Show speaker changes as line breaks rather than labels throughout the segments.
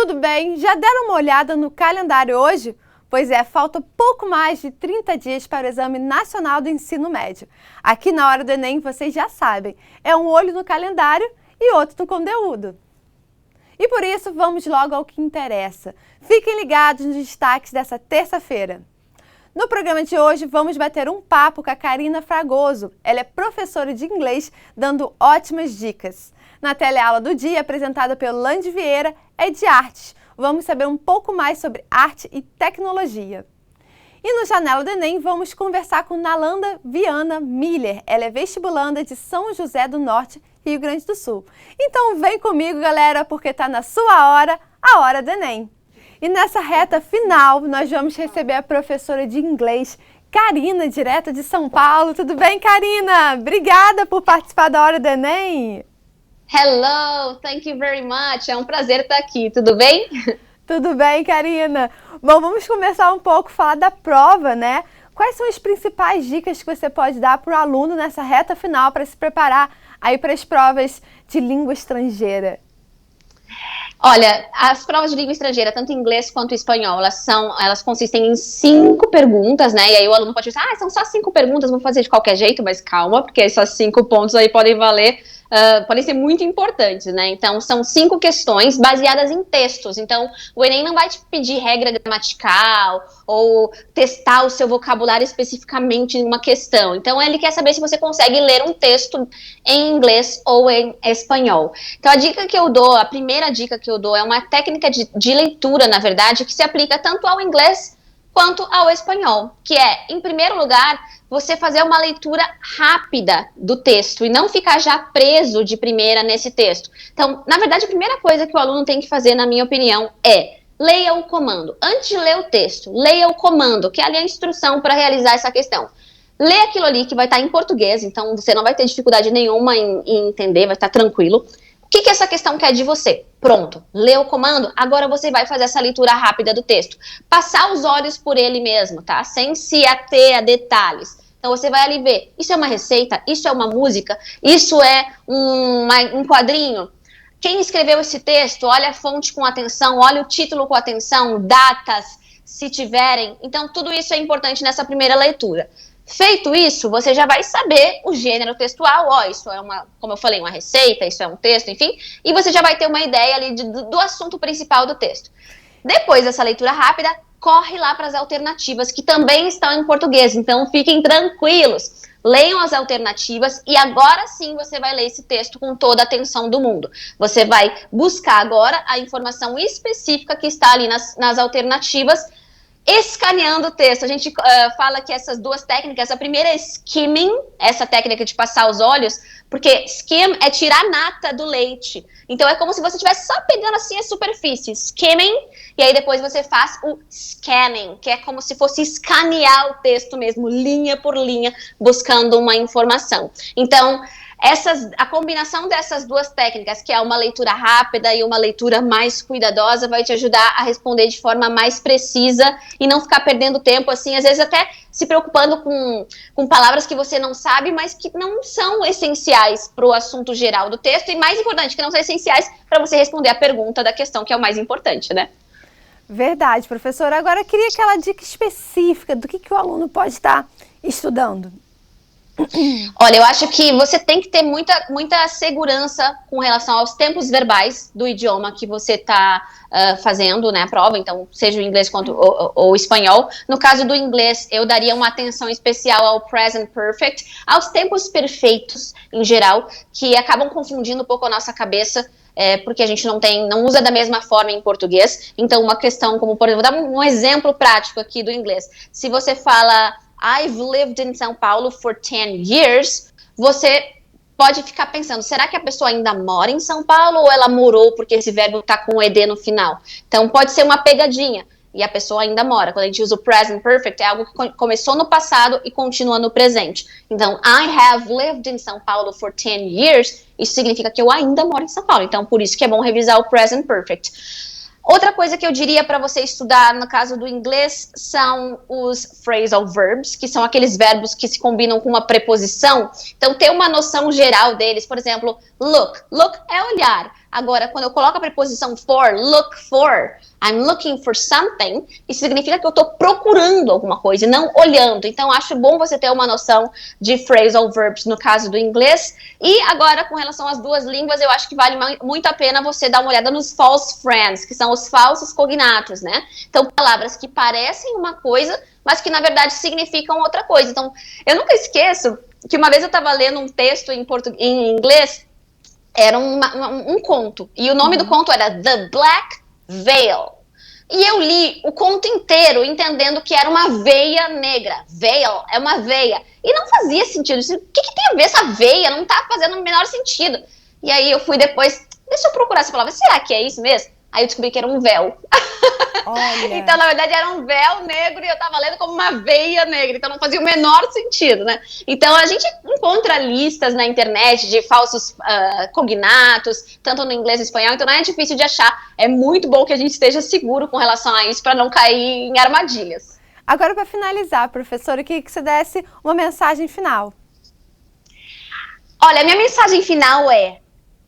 tudo bem? Já deram uma olhada no calendário hoje? Pois é, falta pouco mais de 30 dias para o Exame Nacional do Ensino Médio. Aqui na Hora do Enem, vocês já sabem, é um olho no calendário e outro no conteúdo. E por isso, vamos logo ao que interessa. Fiquem ligados nos destaques dessa terça-feira. No programa de hoje, vamos bater um papo com a Karina Fragoso. Ela é professora de inglês, dando ótimas dicas. Na teleaula do dia, apresentada pelo Lande Vieira, é de artes. Vamos saber um pouco mais sobre arte e tecnologia. E no Janela do Enem, vamos conversar com Nalanda Viana Miller. Ela é vestibulanda de São José do Norte, Rio Grande do Sul. Então vem comigo, galera, porque está na sua hora, a Hora do Enem. E nessa reta final, nós vamos receber a professora de inglês, Karina, direto de São Paulo. Tudo bem, Karina? Obrigada por participar da Hora do Enem.
Hello, thank you very much. É um prazer estar aqui, tudo bem?
Tudo bem, Karina. Bom, vamos começar um pouco a falar da prova, né? Quais são as principais dicas que você pode dar para o aluno nessa reta final para se preparar aí para as provas de língua estrangeira?
Olha, as provas de língua estrangeira, tanto inglês quanto espanhol, elas consistem em 5 perguntas, né? E aí o aluno pode pensar, são só 5 perguntas, vou fazer de qualquer jeito, mas calma, porque essas 5 pontos aí podem valer, podem ser muito importantes, né? Então, são 5 questões baseadas em textos. Então, o Enem não vai te pedir regra gramatical ou testar o seu vocabulário especificamente em uma questão. Então, ele quer saber se você consegue ler um texto em inglês ou em espanhol. Então, a primeira dica que eu dou é uma técnica de leitura, na verdade, que se aplica tanto ao inglês quanto ao espanhol, que é, em primeiro lugar, você fazer uma leitura rápida do texto e não ficar já preso de primeira nesse texto. Então, na verdade, a primeira coisa que o aluno tem que fazer, na minha opinião, é leia o comando. Antes de ler o texto, leia o comando, que é ali a instrução para realizar essa questão. Lê aquilo ali que vai estar em português, então você não vai ter dificuldade nenhuma em entender, vai estar tranquilo. O que essa questão quer de você? Pronto, lê o comando, agora você vai fazer essa leitura rápida do texto. Passar os olhos por ele mesmo, tá? Sem se ater a detalhes. Então você vai ali ver, isso é uma receita, isso é uma música, isso é um quadrinho. Quem escreveu esse texto, olha a fonte com atenção, olha o título com atenção, datas, se tiverem. Então tudo isso é importante nessa primeira leitura. Feito isso, você já vai saber o gênero textual, isso é como eu falei, uma receita, isso é um texto, enfim, e você já vai ter uma ideia ali do assunto principal do texto. Depois dessa leitura rápida, corre lá para as alternativas, que também estão em português, então fiquem tranquilos, leiam as alternativas e agora sim você vai ler esse texto com toda a atenção do mundo. Você vai buscar agora a informação específica que está ali nas alternativas, escaneando o texto. A gente fala que essas duas técnicas, a primeira é skimming, essa técnica de passar os olhos, porque skim é tirar a nata do leite. Então é como se você estivesse só pegando assim a superfície, skimming, e aí depois você faz o scanning, que é como se fosse escanear o texto mesmo, linha por linha, buscando uma informação. Então, a combinação dessas duas técnicas, que é uma leitura rápida e uma leitura mais cuidadosa, vai te ajudar a responder de forma mais precisa e não ficar perdendo tempo, assim, às vezes até se preocupando com palavras que você não sabe, mas que não são essenciais para o assunto geral do texto e, mais importante, que não são essenciais para você responder a pergunta da questão, que é o mais importante, né?
Verdade, professora. Agora, eu queria aquela dica específica do que o aluno pode estar estudando.
Olha, eu acho que você tem que ter muita segurança com relação aos tempos verbais do idioma que você está fazendo, né, a prova, então seja o inglês quanto ou o espanhol. No caso do inglês, eu daria uma atenção especial ao present perfect, aos tempos perfeitos em geral, que acabam confundindo um pouco a nossa cabeça, porque a gente não usa da mesma forma em português. Então uma questão como, por exemplo, vou dar um exemplo prático aqui do inglês. Se você fala I've lived in São Paulo for 10 years, você pode ficar pensando, será que a pessoa ainda mora em São Paulo ou ela morou porque esse verbo está com ed no final? Então pode ser uma pegadinha e a pessoa ainda mora. Quando a gente usa o present perfect, é algo que começou no passado e continua no presente. Então, I have lived in São Paulo for 10 years, isso significa que eu ainda moro em São Paulo. Então, por isso que é bom revisar o present perfect. Outra coisa que eu diria para você estudar no caso do inglês são os phrasal verbs, que são aqueles verbos que se combinam com uma preposição. Então, ter uma noção geral deles. Por exemplo, look. Look é olhar. Agora, quando eu coloco a preposição for, look for, I'm looking for something, isso significa que eu estou procurando alguma coisa e não olhando. Então, acho bom você ter uma noção de phrasal verbs no caso do inglês. E agora, com relação às duas línguas, eu acho que vale muito a pena você dar uma olhada nos false friends, que são os falsos cognatos, né? Então, palavras que parecem uma coisa, mas que, na verdade, significam outra coisa. Então, eu nunca esqueço que uma vez eu estava lendo um texto em inglês, era um conto, e o nome do conto era The Black Veil. E eu li o conto inteiro entendendo que era uma veia negra. Veil é uma veia. E não fazia sentido. O que tem a ver essa veia? Não tá fazendo o menor sentido. E aí eu fui depois, deixa eu procurar essa palavra, será que é isso mesmo? Aí eu descobri que era um véu.
Olha.
Então, na verdade, era um véu negro e eu tava lendo como uma veia negra. Então, não fazia o menor sentido, né? Então, a gente encontra listas na internet de falsos cognatos, tanto no inglês e no espanhol. Então, não é difícil de achar. É muito bom que a gente esteja seguro com relação a isso para não cair em armadilhas.
Agora, para finalizar, professora, eu queria que você desse uma mensagem final.
Olha, a minha mensagem final é: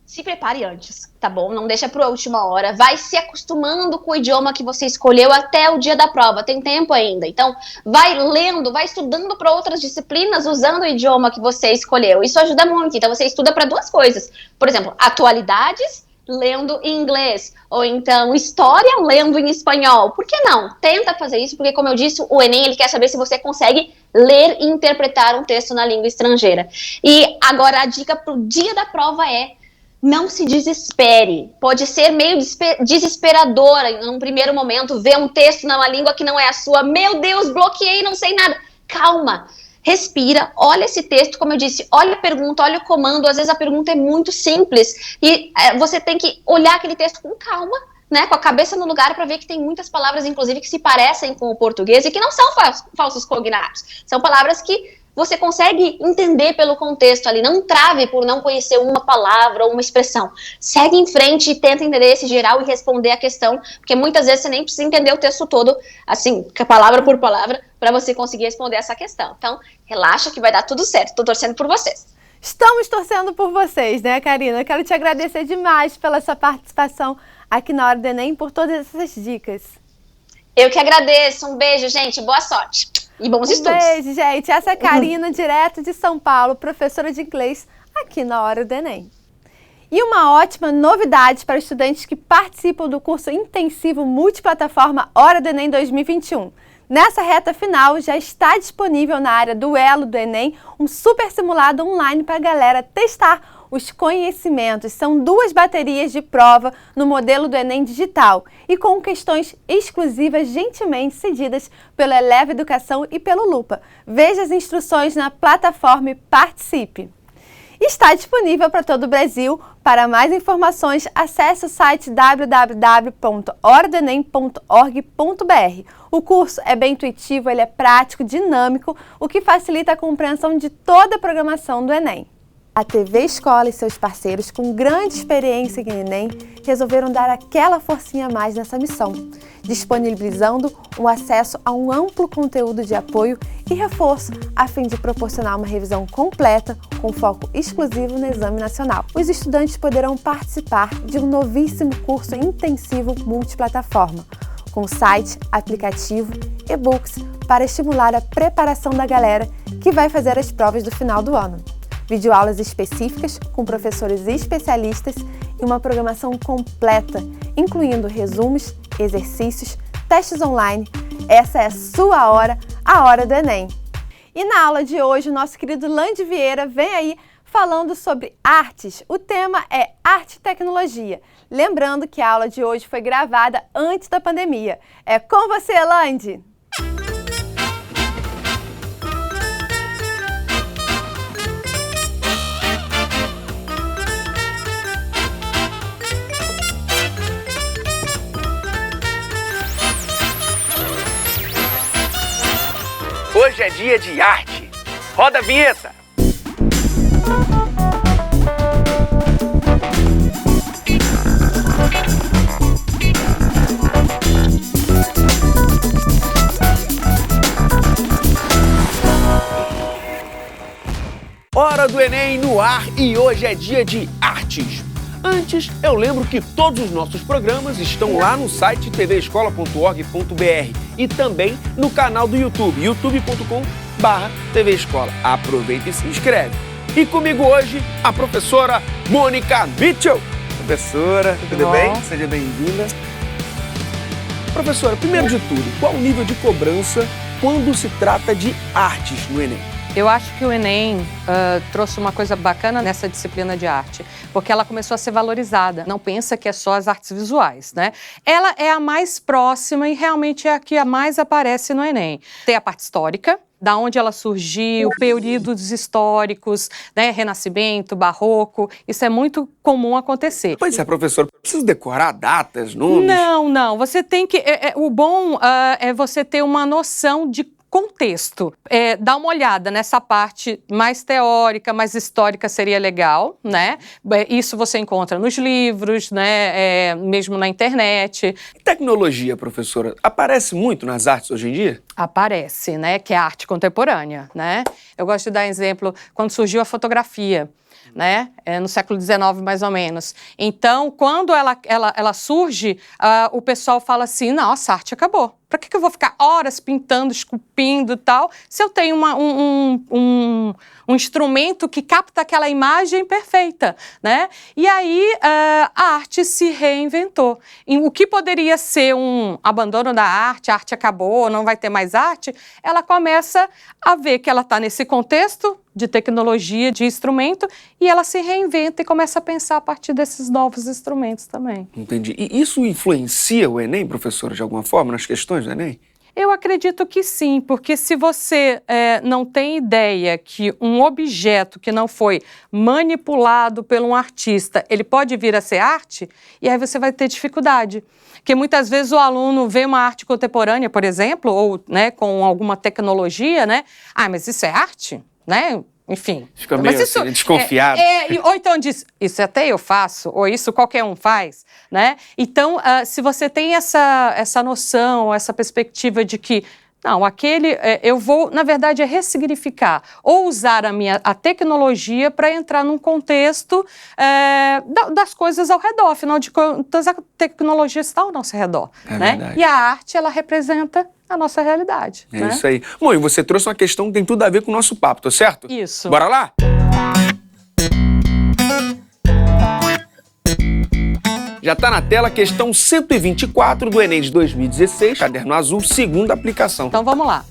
se prepare antes, tá bom? Não deixa para a última hora. Vai se acostumando com o idioma que você escolheu até o dia da prova. Tem tempo ainda. Então, vai lendo, vai estudando para outras disciplinas usando o idioma que você escolheu. Isso ajuda muito. Então, você estuda para duas coisas. Por exemplo, atualidades, lendo em inglês. Ou então, história, lendo em espanhol. Por que não? Tenta fazer isso, porque, como eu disse, o Enem ele quer saber se você consegue ler e interpretar um texto na língua estrangeira. E agora, a dica para o dia da prova é: não se desespere. Pode ser meio desesperadora em um primeiro momento ver um texto numa língua que não é a sua. Meu Deus, bloqueei, não sei nada. Calma, respira, olha esse texto, como eu disse, olha a pergunta, olha o comando. Às vezes a pergunta é muito simples e você tem que olhar aquele texto com calma, né, com a cabeça no lugar, para ver que tem muitas palavras, inclusive, que se parecem com o português e que não são falsos cognatos. São palavras que você consegue entender pelo contexto ali. Não trave por não conhecer uma palavra ou uma expressão. Segue em frente e tenta entender esse geral e responder a questão, porque muitas vezes você nem precisa entender o texto todo, assim, palavra por palavra, para você conseguir responder essa questão. Então, relaxa que vai dar tudo certo. Estou torcendo por vocês.
Estamos torcendo por vocês, né, Karina? Quero te agradecer demais pela sua participação aqui na Hora do Enem, por todas essas dicas.
Eu que agradeço. Um beijo, gente. Boa sorte. E bons estudos.
Beijo, gente. Essa é a Karina, direto de São Paulo, professora de inglês aqui na Hora do Enem. E uma ótima novidade para estudantes que participam do curso intensivo multiplataforma Hora do Enem 2021. Nessa reta final, já está disponível na área do Elo do Enem um super simulado online para a galera testar os conhecimentos. São 2 baterias de prova no modelo do Enem digital e com questões exclusivas gentilmente cedidas pelo Eleva Educação e pelo Lupa. Veja as instruções na plataforma e participe. Está disponível para todo o Brasil. Para mais informações, acesse o site www.horadoenem.org.br. O curso é bem intuitivo, ele é prático, dinâmico, o que facilita a compreensão de toda a programação do Enem. A TV Escola e seus parceiros, com grande experiência em Enem, resolveram dar aquela forcinha a mais nessa missão, disponibilizando um acesso a um amplo conteúdo de apoio e reforço, a fim de proporcionar uma revisão completa, com foco exclusivo no Exame Nacional. Os estudantes poderão participar de um novíssimo curso intensivo multiplataforma, com site, aplicativo, e-books, para estimular a preparação da galera que vai fazer as provas do final do ano. Videoaulas específicas com professores especialistas e uma programação completa, incluindo resumos, exercícios, testes online. Essa é a sua hora, a Hora do Enem. E na aula de hoje, o nosso querido Lande Vieira vem aí falando sobre artes. O tema é arte e tecnologia. Lembrando que a aula de hoje foi gravada antes da pandemia. É com você, Lande!
Hoje é dia de arte. Roda a vinheta! Hora do Enem no ar e hoje é dia de artes. Antes, eu lembro que todos os nossos programas estão lá no site tvescola.org.br e também no canal do YouTube, youtube.com/tvescola. Aproveita e se inscreve. E comigo hoje, a professora Mônica Mitchell. Professora, tudo bem? Seja bem-vinda. Professora, primeiro de tudo, qual o nível de cobrança quando se trata de artes no Enem?
Eu acho que o Enem trouxe uma coisa bacana nessa disciplina de arte, porque ela começou a ser valorizada. Não pensa que é só as artes visuais, né? Ela é a mais próxima e realmente é a que mais aparece no Enem. Tem a parte histórica, da onde ela surgiu, períodos históricos, né? Renascimento, barroco, isso é muito comum acontecer.
Pois é, professor, precisa decorar datas, nomes?
Não, você tem que... o bom é você ter uma noção de contexto. Dá uma olhada nessa parte mais teórica, mais histórica seria legal, né? Isso você encontra nos livros, né? Mesmo na internet.
Tecnologia, professora, aparece muito nas artes hoje em dia?
Aparece, né? Que é a arte contemporânea, né? Eu gosto de dar exemplo quando surgiu a fotografia, né? No século XIX, mais ou menos. Então, quando ela surge, o pessoal fala assim, nossa, a arte acabou. Para que eu vou ficar horas pintando, esculpindo e tal, se eu tenho um instrumento que capta aquela imagem perfeita, né? E aí, a arte se reinventou. E o que poderia ser um abandono da arte, a arte acabou, não vai ter mais arte, ela começa a ver que ela está nesse contexto de tecnologia, de instrumento, e ela se reinventa e começa a pensar a partir desses novos instrumentos também.
Entendi. E isso influencia o Enem, professora, de alguma forma, nas questões do Enem?
Eu acredito que sim, porque se você não tem ideia que um objeto que não foi manipulado por um artista, ele pode vir a ser arte, e aí você vai ter dificuldade. Porque muitas vezes o aluno vê uma arte contemporânea, por exemplo, ou né, com alguma tecnologia, né? Ah, mas isso é arte? Né? Enfim.
Fica meio
isso,
assim, desconfiado.
Ou então diz, isso até eu faço, ou isso qualquer um faz, né? Então, se você tem essa noção, essa perspectiva de que, não, eu vou, na verdade, ressignificar, ou usar a tecnologia para entrar num contexto das coisas ao redor, afinal de contas, a tecnologia está ao nosso redor, né?
Verdade.
E a arte, ela representa a nossa realidade.
É,
né?
isso aí. Bom, e você trouxe uma questão que tem tudo a ver com o nosso papo, tá certo?
Isso.
Bora lá? Já tá na tela a questão 124 do Enem de 2016, caderno azul, segunda aplicação.
Então vamos lá.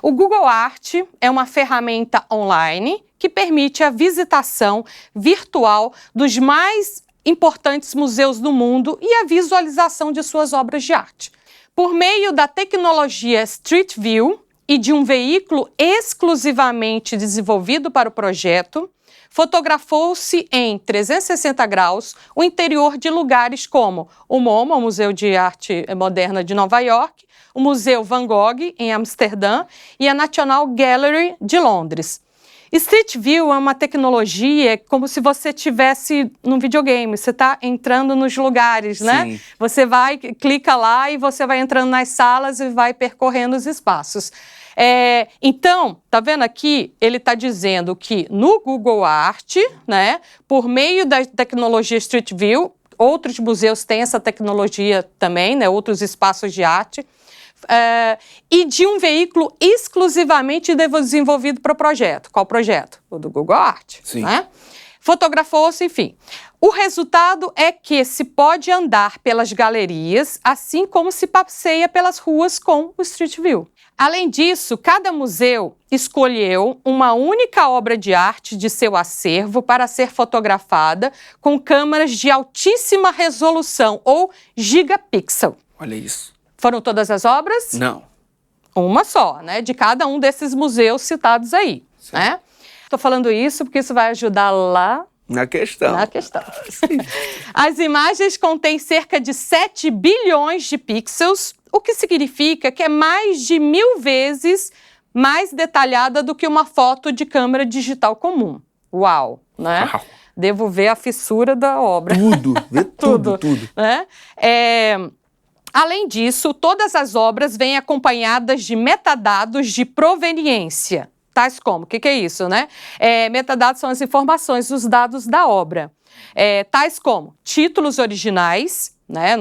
O Google Art é uma ferramenta online que permite a visitação virtual dos mais importantes museus do mundo e a visualização de suas obras de arte. Por meio da tecnologia Street View e de um veículo exclusivamente desenvolvido para o projeto, fotografou-se em 360 graus o interior de lugares como o MoMA, o Museu de Arte Moderna de Nova York, o Museu Van Gogh, em Amsterdã, e a National Gallery de Londres. Street View é uma tecnologia como se você estivesse num videogame, você está entrando nos lugares, né?
Sim.
Você clica lá e você vai entrando nas salas e vai percorrendo os espaços. Então, tá vendo aqui? Ele está dizendo que no Google Art, né, por meio da tecnologia Street View, outros museus têm essa tecnologia também, né, outros espaços de arte, e de um veículo exclusivamente desenvolvido para o projeto. Qual projeto? O do Google Art.
Sim.
Né? Fotografou-se, enfim. O resultado é que se pode andar pelas galerias, assim como se passeia pelas ruas com o Street View. Além disso, cada museu escolheu uma única obra de arte de seu acervo para ser fotografada com câmeras de altíssima resolução, ou gigapixel.
Olha isso.
Foram todas as obras?
Não.
Uma só, né? De cada um desses museus citados aí, né? Estou falando isso porque isso vai ajudar lá
na questão.
As imagens contêm cerca de 7 bilhões de pixels, o que significa que é mais de 1000 vezes mais detalhada do que uma foto de câmera digital comum. Uau, né?
Uau.
Devo ver a fissura da obra.
Tudo, vê tudo.
Né? Além disso, todas as obras vêm acompanhadas de metadados de proveniência, tais como, o que é isso, né? Metadados são as informações, os dados da obra. Tais como títulos originais, né?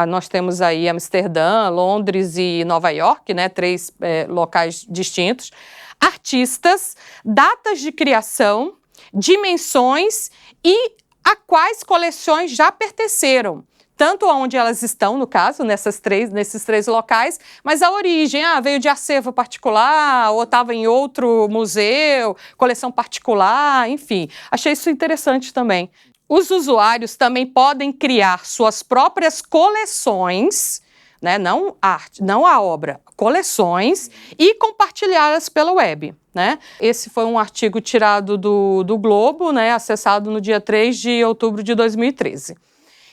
Nós temos aí Amsterdã, Londres e Nova York, né? 3 locais distintos. Artistas, datas de criação, dimensões e a quais coleções já pertenceram. Tanto onde elas estão, no caso, nesses 3 locais, mas a origem, veio de acervo particular, ou estava em outro museu, coleção particular, enfim. Achei isso interessante também. Os usuários também podem criar suas próprias coleções, né? Não a obra, coleções, e compartilhá-las pela web. Né? Esse foi um artigo tirado do Globo, né? Acessado no dia 3 de outubro de 2013.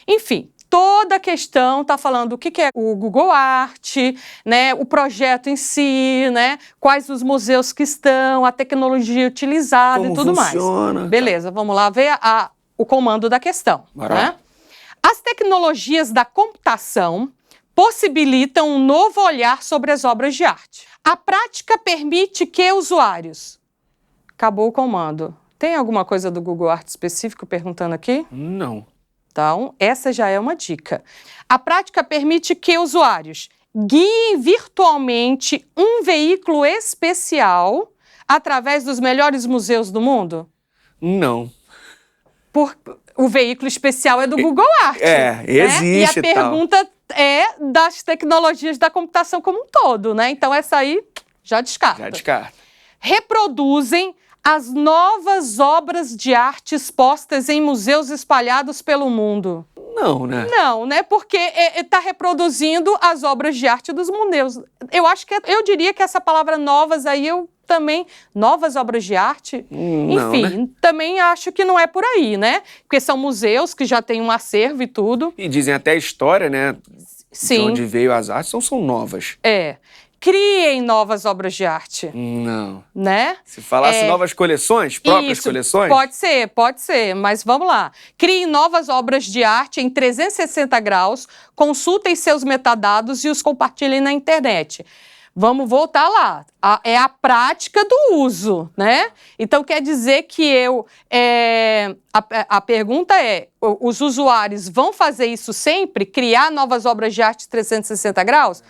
Enfim, toda a questão está falando o que é o Google Art, né? O projeto em si, né? Quais os museus que estão, a tecnologia utilizada
como
e tudo
funciona,
mais. Beleza, vamos lá ver o comando da questão. Né? As tecnologias da computação possibilitam um novo olhar sobre as obras de arte. A prática permite que usuários... Acabou o comando. Tem alguma coisa do Google Art específico perguntando aqui?
Não.
Então, essa já é uma dica. A prática permite que usuários guiem virtualmente um veículo especial através dos melhores museus do mundo?
Não.
O veículo especial é do Google Art.
Existe.
Né? E a pergunta é das tecnologias da computação como um todo, né? Então essa aí já descarta. Reproduzem as novas obras de arte expostas em museus espalhados pelo mundo.
Não, né?
Não, né? Porque está reproduzindo as obras de arte dos museus. Eu diria que essa palavra novas aí novas obras de arte,
não,
enfim, né? Também acho que não é por aí, né? Porque são museus que já têm um acervo e tudo.
E dizem até a história, né?
Sim.
De onde veio as artes, são novas.
Criem novas obras de arte.
Não.
Né?
Se falasse novas coleções, próprias coleções?
Pode ser, mas vamos lá. Criem novas obras de arte em 360 graus, consultem seus metadados e os compartilhem na internet. Vamos voltar lá. É a prática do uso, né? Então, quer dizer que a pergunta é, os usuários vão fazer isso sempre? Criar novas obras de arte 360 graus?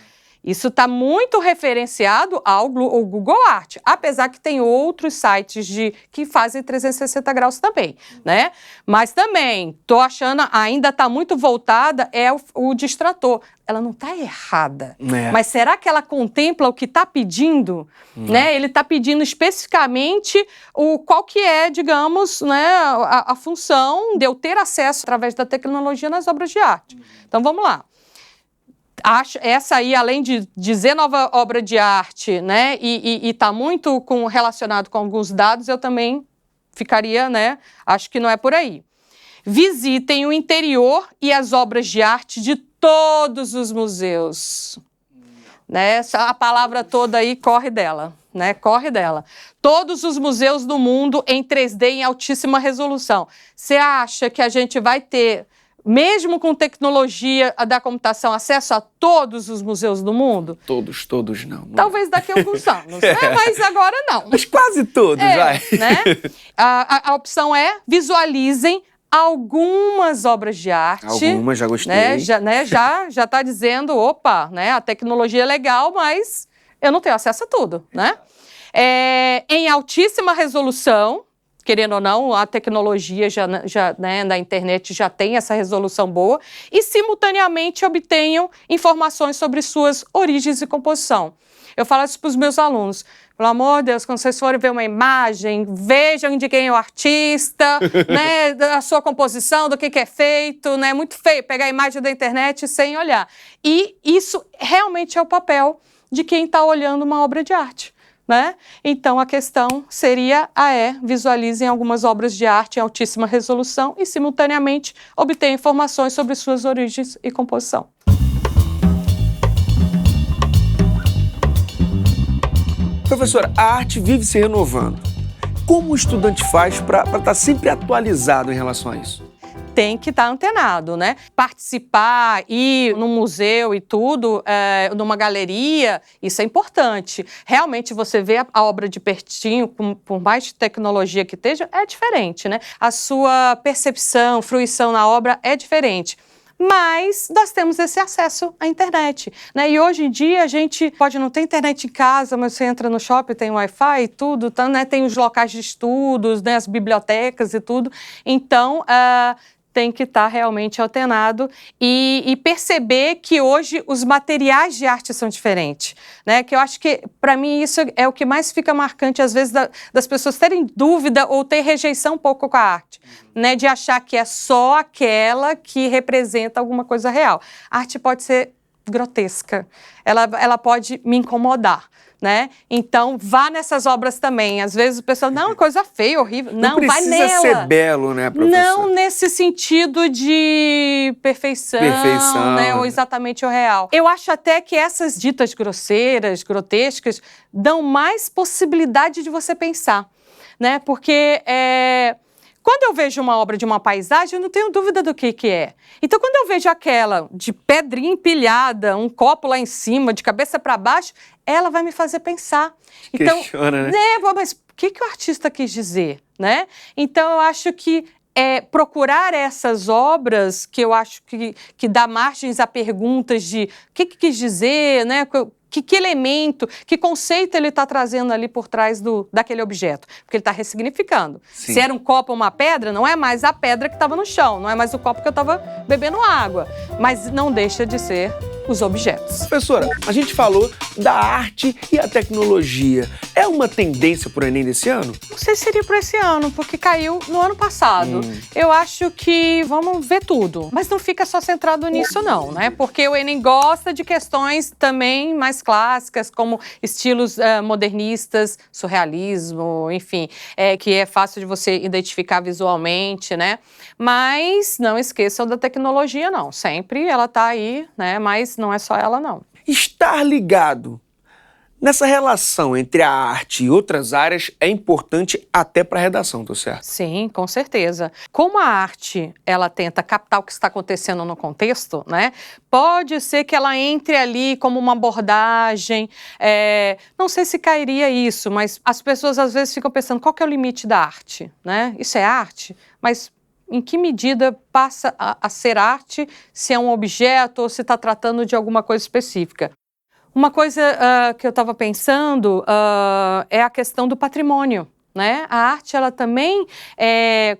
Isso está muito referenciado ao Google Art, apesar que tem outros sites que fazem 360 graus também, né? Mas também, estou achando, ainda está muito voltada, o distrator. Ela não está errada, mas será que ela contempla o que está pedindo? Né? Ele está pedindo especificamente qual que é, digamos, né, a função de eu ter acesso através da tecnologia nas obras de arte. Então, vamos lá. Essa aí, além de dizer nova obra de arte, né, e está muito relacionado com alguns dados, eu também ficaria, né, acho que não é por aí. Visitem o interior e as obras de arte de todos os museus. Né, a palavra toda aí corre dela, né, corre dela. Todos os museus do mundo em 3D em altíssima resolução. Você acha que a gente vai ter, mesmo com tecnologia da computação, acesso a todos os museus do mundo?
Todos não.
Talvez daqui a alguns anos, né? Mas agora não.
Mas quase todos, vai.
Né? A opção é visualizem algumas obras de arte.
Algumas, já gostei.
Já está dizendo, opa, né? A tecnologia é legal, mas eu não tenho acesso a tudo, né? Em altíssima resolução. Querendo ou não, a tecnologia né, na internet já tem essa resolução boa e, simultaneamente, obtenham informações sobre suas origens e composição. Eu falo isso para os meus alunos. Pelo amor de Deus, quando vocês forem ver uma imagem, vejam de quem é o artista, né, da sua composição, do que é feito. Né, é muito feio pegar a imagem da internet sem olhar. E isso realmente é o papel de quem está olhando uma obra de arte. Né? Então, a questão seria visualizem algumas obras de arte em altíssima resolução e, simultaneamente, obtenham informações sobre suas origens e composição.
Professora, a arte vive se renovando. Como o estudante faz para estar sempre atualizado em relação a isso?
tem que estar antenado, né? Participar, ir no museu e tudo, numa galeria, isso é importante. Realmente você vê a obra de pertinho, por mais tecnologia que esteja, é diferente, né? A sua percepção, fruição na obra é diferente. Mas nós temos esse acesso à internet, né? E hoje em dia a gente pode não ter internet em casa, mas você entra no shopping, tem Wi-Fi e tudo, tá, né? Tem os locais de estudos, né? As bibliotecas e tudo. Então, tem que estar realmente antenado e perceber que hoje os materiais de arte são diferentes, né? Que eu acho que, para mim, isso é o que mais fica marcante, às vezes, das pessoas terem dúvida ou ter rejeição um pouco com a arte, né? De achar que é só aquela que representa alguma coisa real. A arte pode ser grotesca, ela pode me incomodar, né? Então, vá nessas obras também. Às vezes o pessoal, não, coisa feia, horrível. Não, vai nela.
Não precisa ser belo, né, professor?
Não nesse sentido de perfeição, né? Ou exatamente o real. Eu acho até que essas ditas grosseiras, grotescas, dão mais possibilidade de você pensar, né? Porque quando eu vejo uma obra de uma paisagem, eu não tenho dúvida do que é. Então, quando eu vejo aquela de pedrinha empilhada, um copo lá em cima, de cabeça para baixo, ela vai me fazer pensar. Então,
questiona, né?
Mas o que o artista quis dizer, né? Então, eu acho que procurar essas obras, que eu acho que dá margens a perguntas de o que quis dizer, né? Que elemento, que conceito ele está trazendo ali por trás daquele objeto? Porque ele está ressignificando.
Sim.
Se era um copo ou uma pedra, não é mais a pedra que estava no chão, não é mais o copo que eu estava bebendo água, mas não deixa de ser os objetos.
Professora, a gente falou da arte e a tecnologia. É uma tendência para o Enem desse ano?
Não sei se seria para esse ano, porque caiu no ano passado. Eu acho que vamos ver tudo, mas não fica só centrado nisso não, né? Porque o Enem gosta de questões também mais clássicas, como estilos modernistas, surrealismo, enfim, que é fácil de você identificar visualmente, né? Mas não esqueçam da tecnologia, não. Sempre ela está aí, né? Mas não é só ela, não.
Estar ligado nessa relação entre a arte e outras áreas é importante até para a redação, tô certo?
Sim, com certeza. Como a arte, ela tenta captar o que está acontecendo no contexto, né? Pode ser que ela entre ali como uma abordagem, não sei se cairia isso, mas as pessoas às vezes ficam pensando, qual que é o limite da arte, né? Isso é arte? Mas em que medida passa a ser arte, se é um objeto ou se está tratando de alguma coisa específica? Uma coisa que eu estava pensando é a questão do patrimônio, né? A arte, ela também,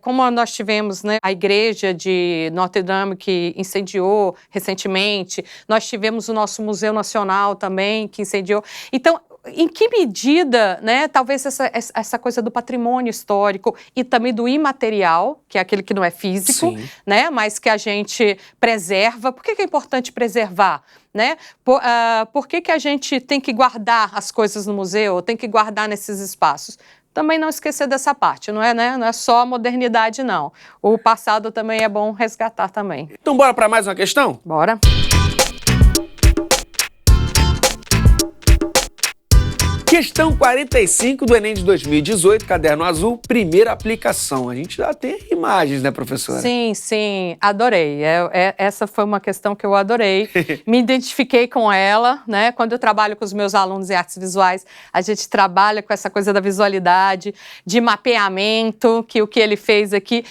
como nós tivemos, né, a igreja de Notre Dame que incendiou recentemente, nós tivemos o nosso Museu Nacional também que incendiou. Então, em que medida, né, talvez essa coisa do patrimônio histórico e também do imaterial, que é aquele que não é físico, né, mas que a gente preserva. Por que é importante preservar? Né? Por que a gente tem que guardar as coisas no museu, tem que guardar nesses espaços? Também não esquecer dessa parte, não é, né? Não é só a modernidade, não. O passado também é bom resgatar também.
Então bora para mais uma questão?
Bora.
Questão 45 do Enem de 2018, caderno azul, primeira aplicação. A gente já tem imagens, né, professora?
Sim, adorei. Essa foi uma questão que eu adorei. Me identifiquei com ela, né? Quando eu trabalho com os meus alunos em artes visuais, a gente trabalha com essa coisa da visualidade, de mapeamento, que o que ele fez aqui.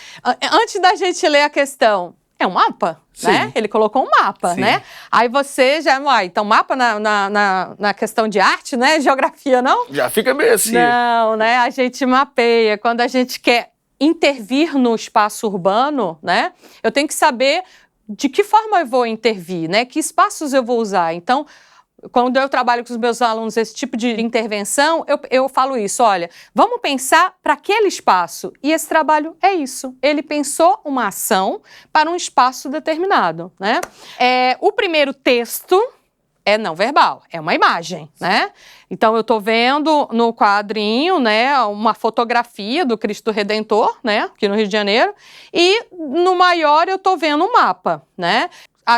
Antes da gente ler a questão, é um mapa, né? Ele colocou um mapa, né? Aí você já... então, mapa na questão de arte, né? Geografia, não?
Já fica meio assim.
Não, né? A gente mapeia. Quando a gente quer intervir no espaço urbano, né? Eu tenho que saber de que forma eu vou intervir, né? Que espaços eu vou usar. Então, quando eu trabalho com os meus alunos esse tipo de intervenção, eu falo isso, olha, vamos pensar para aquele espaço. E esse trabalho é isso. Ele pensou uma ação para um espaço determinado, né? O primeiro texto é não verbal, é uma imagem, né? Então, eu estou vendo no quadrinho, né, uma fotografia do Cristo Redentor, né, aqui no Rio de Janeiro, e no maior eu estou vendo um mapa, né?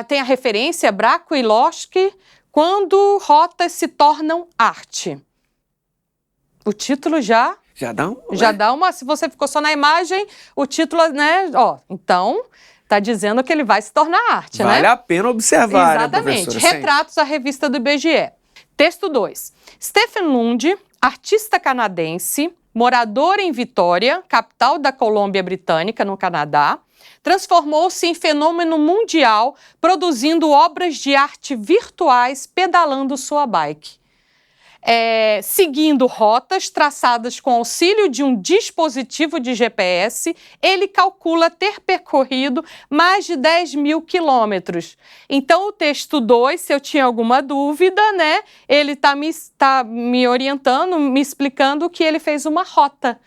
Tem a referência Braco e Loschke, quando rotas se tornam arte. O título já dá uma... Se você ficou só na imagem, o título, né? Então, Está dizendo que ele vai se tornar arte, né?
Vale a pena observar,
Exatamente.
né, professora?
Retratos à revista do IBGE. Texto 2. Stephen Lund, artista canadense, morador em Vitória, capital da Colômbia Britânica, no Canadá, transformou-se em fenômeno mundial, produzindo obras de arte virtuais pedalando sua bike. Seguindo rotas traçadas com auxílio de um dispositivo de GPS, ele calcula ter percorrido mais de 10 mil quilômetros. Então, o texto 2, se eu tinha alguma dúvida, né, ele está me orientando, me explicando que ele fez uma rota.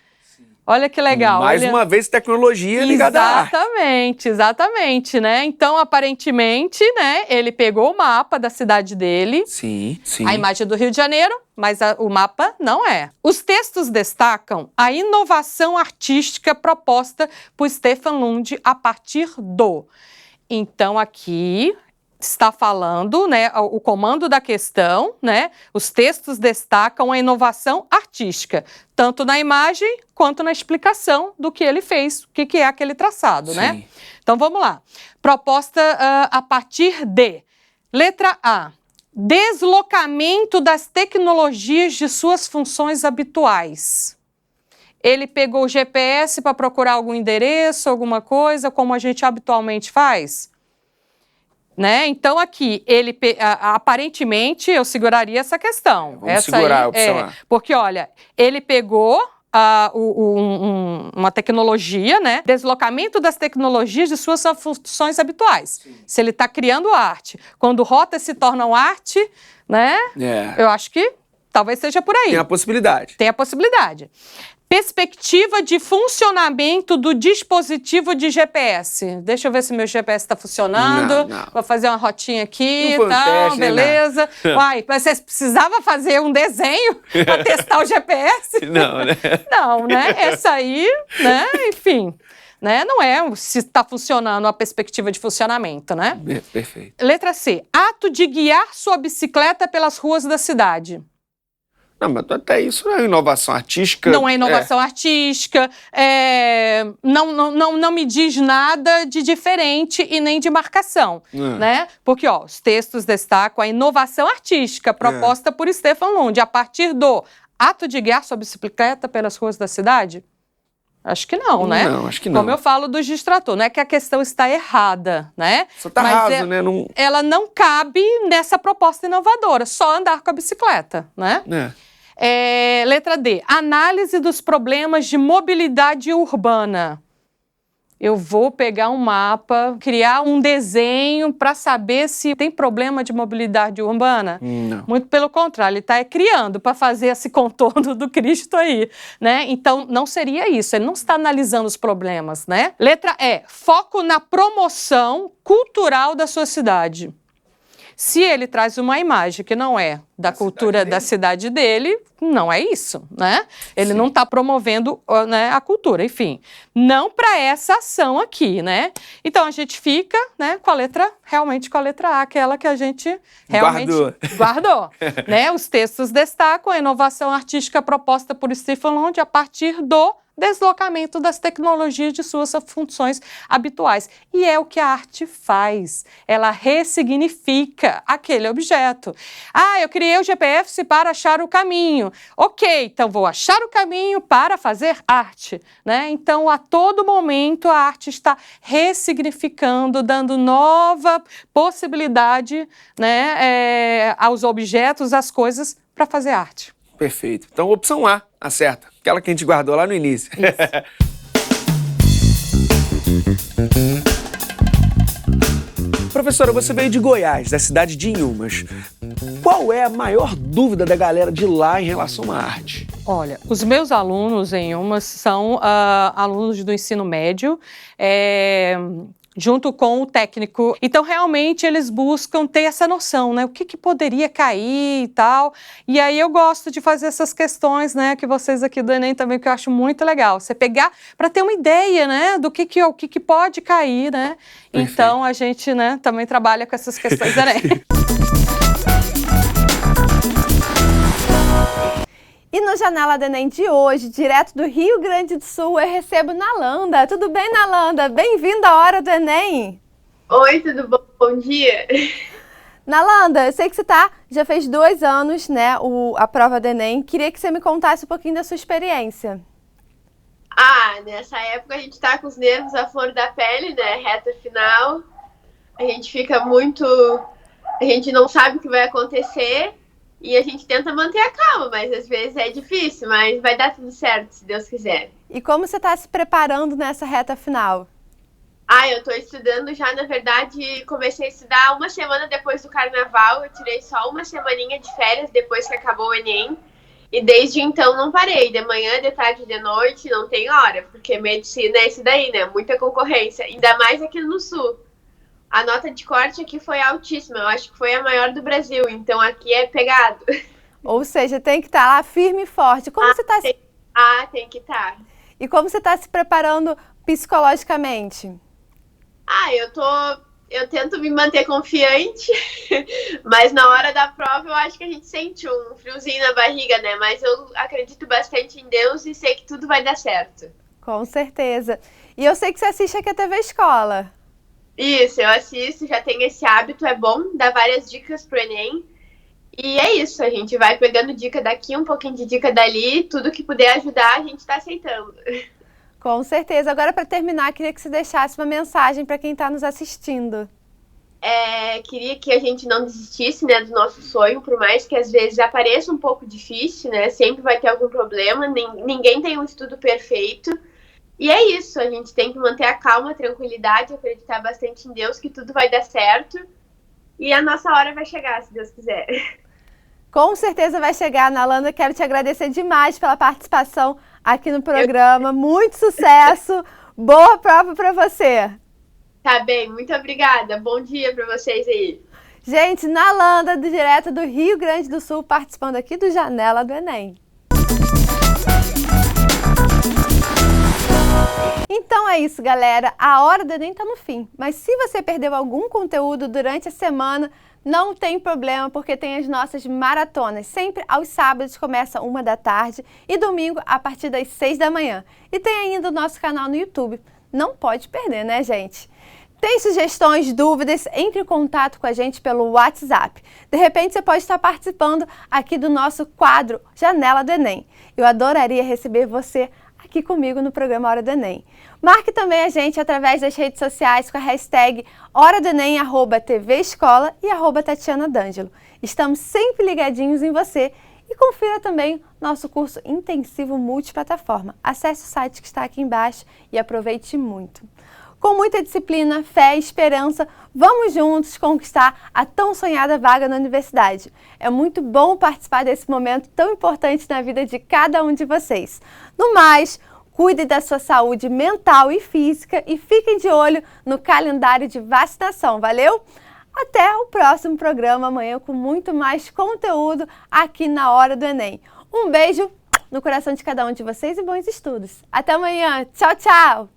Olha que legal.
Mais uma vez, tecnologia ligada à arte.
Exatamente, né? Então, aparentemente, né, ele pegou o mapa da cidade dele.
Sim, sim.
A imagem do Rio de Janeiro, mas o mapa não é. Os textos destacam a inovação artística proposta por Stephen Lund a partir do. Então, aqui está falando, né, o comando da questão, né, os textos destacam a inovação artística, tanto na imagem quanto na explicação do que ele fez, o que é aquele traçado,
Sim.
né? Então, vamos lá. Proposta a partir de. Letra A. Deslocamento das tecnologias de suas funções habituais. Ele pegou o GPS para procurar algum endereço, alguma coisa, como a gente habitualmente faz? Né? Então, aqui, ele aparentemente, eu seguraria essa questão.
Vamos segurar a opção A.
Porque, olha, ele pegou uma tecnologia, né? Deslocamento das tecnologias de suas funções habituais. Sim. Se ele está criando arte, quando rotas se tornam arte, né? Eu acho que talvez seja por aí.
Tem a possibilidade.
Tem a possibilidade. Perspectiva de funcionamento do dispositivo de GPS. Deixa eu ver se meu GPS está funcionando.
Não.
Vou fazer uma rotinha aqui e
Não foi
tal,
teste,
beleza. Uai, mas você precisava fazer um desenho para testar o GPS?
Não, né?
Não, né? Essa aí, né? Enfim, né? Não é se está funcionando a perspectiva de funcionamento, né?
Perfeito.
Letra C. Ato de guiar sua bicicleta pelas ruas da cidade.
Não, mas até isso não é inovação artística.
Não é inovação artística, não me diz nada de diferente e nem de marcação, né? Porque, ó, os textos destacam a inovação artística proposta por Stephen Lund a partir do ato de guiar sua bicicleta pelas ruas da cidade. Acho que não, né?
Não, acho que não.
Como eu falo do distrator, não é que a questão está errada, né?
Só tá raso, né?
Ela não cabe nessa proposta inovadora, só andar com a bicicleta, né? Letra D. Análise dos problemas de mobilidade urbana. Eu vou pegar um mapa, criar um desenho para saber se tem problema de mobilidade urbana?
Não.
Muito pelo contrário, ele está criando para fazer esse contorno do Cristo aí, né? Então, não seria isso, ele não está analisando os problemas, né? Letra E. Foco na promoção cultural da sua cidade. Se ele traz uma imagem que não é da cultura da cidade dele, não é isso, né? Ele não está promovendo, né, a cultura, enfim. Não para essa ação aqui, né? Então, a gente fica, né, realmente com a letra A, aquela que a gente realmente guardou né? Os textos destacam a inovação artística proposta por Stephen Lund a partir do deslocamento das tecnologias de suas funções habituais. E é o que a arte faz. Ela ressignifica aquele objeto. Eu criei o GPS para achar o caminho. Ok, então vou achar o caminho para fazer arte, né? Então, a todo momento, a arte está ressignificando, dando nova possibilidade, né, aos objetos, às coisas, para fazer arte.
Perfeito. Então, opção A, acerta. Aquela que a gente guardou lá no início. Professora, você veio de Goiás, da cidade de Inhumas. Qual é a maior dúvida da galera de lá em relação à arte?
Olha, os meus alunos em Inhumas são alunos do ensino médio, junto com o técnico. Então, realmente, eles buscam ter essa noção, né? O que poderia cair e tal. E aí, eu gosto de fazer essas questões, né? Que vocês aqui do Enem também, que eu acho muito legal. Você pegar para ter uma ideia, né? Do que pode cair, né? Perfeito. Então, a gente, né, também trabalha com essas questões do Enem.
E no no Janela do Enem de hoje, direto do Rio Grande do Sul, eu recebo Nalanda. Tudo bem, Nalanda? Bem-vinda à Hora do Enem.
Oi, tudo bom? Bom dia.
Nalanda, eu sei que você já fez 2 anos, né, a prova do Enem. Queria que você me contasse um pouquinho da sua experiência.
Nessa época a gente tá com os nervos à flor da pele, né? Reta final. A gente fica muito... A gente não sabe o que vai acontecer e a gente tenta manter a calma, mas às vezes é difícil, mas vai dar tudo certo, se Deus quiser.
E como você está se preparando nessa reta final?
Eu tô estudando já, na verdade, comecei a estudar 1 semana depois do carnaval. Eu tirei só 1 semaninha de férias depois que acabou o Enem. E desde então não parei, de manhã, de tarde, de noite, não tem hora, porque medicina é isso daí, né? Muita concorrência, ainda mais aqui no Sul. A nota de corte aqui foi altíssima, eu acho que foi a maior do Brasil, então aqui é pegado.
Ou seja, tem que estar lá firme e forte. Como você tá
tem que estar.
E como você está se preparando psicologicamente?
Eu tento me manter confiante, mas na hora da prova eu acho que a gente sente um friozinho na barriga, né? Mas eu acredito bastante em Deus e sei que tudo vai dar certo.
Com certeza. E eu sei que você assiste aqui a TV Escola.
Isso, eu assisto, já tenho esse hábito, é bom, dá várias dicas pro Enem. E é isso, a gente vai pegando dica daqui, um pouquinho de dica dali, tudo que puder ajudar a gente tá aceitando.
Com certeza. Agora, para terminar, queria que você deixasse uma mensagem para quem está nos assistindo.
Queria que a gente não desistisse, né, do nosso sonho, por mais que às vezes apareça um pouco difícil, né, sempre vai ter algum problema, ninguém tem um estudo perfeito. E é isso, a gente tem que manter a calma, a tranquilidade, acreditar bastante em Deus, que tudo vai dar certo. E a nossa hora vai chegar, se Deus quiser.
Com certeza vai chegar, Nalanda. Quero te agradecer demais pela participação aqui no programa. Muito sucesso. Boa prova para você.
Tá bem, muito obrigada. Bom dia para vocês aí.
Gente, Nalanda, direto do Rio Grande do Sul, participando aqui do Janela do Enem. Então é isso, galera. A Hora do Enem tá no fim. Mas se você perdeu algum conteúdo durante a semana, não tem problema, porque tem as nossas maratonas. Sempre aos sábados começa 1 da tarde e domingo a partir das 6 da manhã. E tem ainda o nosso canal no YouTube. Não pode perder, né, gente? Tem sugestões, dúvidas? Entre em contato com a gente pelo WhatsApp. De repente você pode estar participando aqui do nosso quadro Janela do Enem. Eu adoraria receber você aqui comigo no programa Hora do Enem. Marque também a gente através das redes sociais com a hashtag Hora do Enem, @TV Escola e @Tatiana D'Angelo. Estamos sempre ligadinhos em você e confira também nosso curso intensivo multiplataforma. Acesse o site que está aqui embaixo e aproveite muito. Com muita disciplina, fé e esperança, vamos juntos conquistar a tão sonhada vaga na universidade. É muito bom participar desse momento tão importante na vida de cada um de vocês. No mais, cuide da sua saúde mental e física e fiquem de olho no calendário de vacinação, valeu? Até o próximo programa amanhã com muito mais conteúdo aqui na Hora do Enem. Um beijo no coração de cada um de vocês e bons estudos. Até amanhã. Tchau, tchau!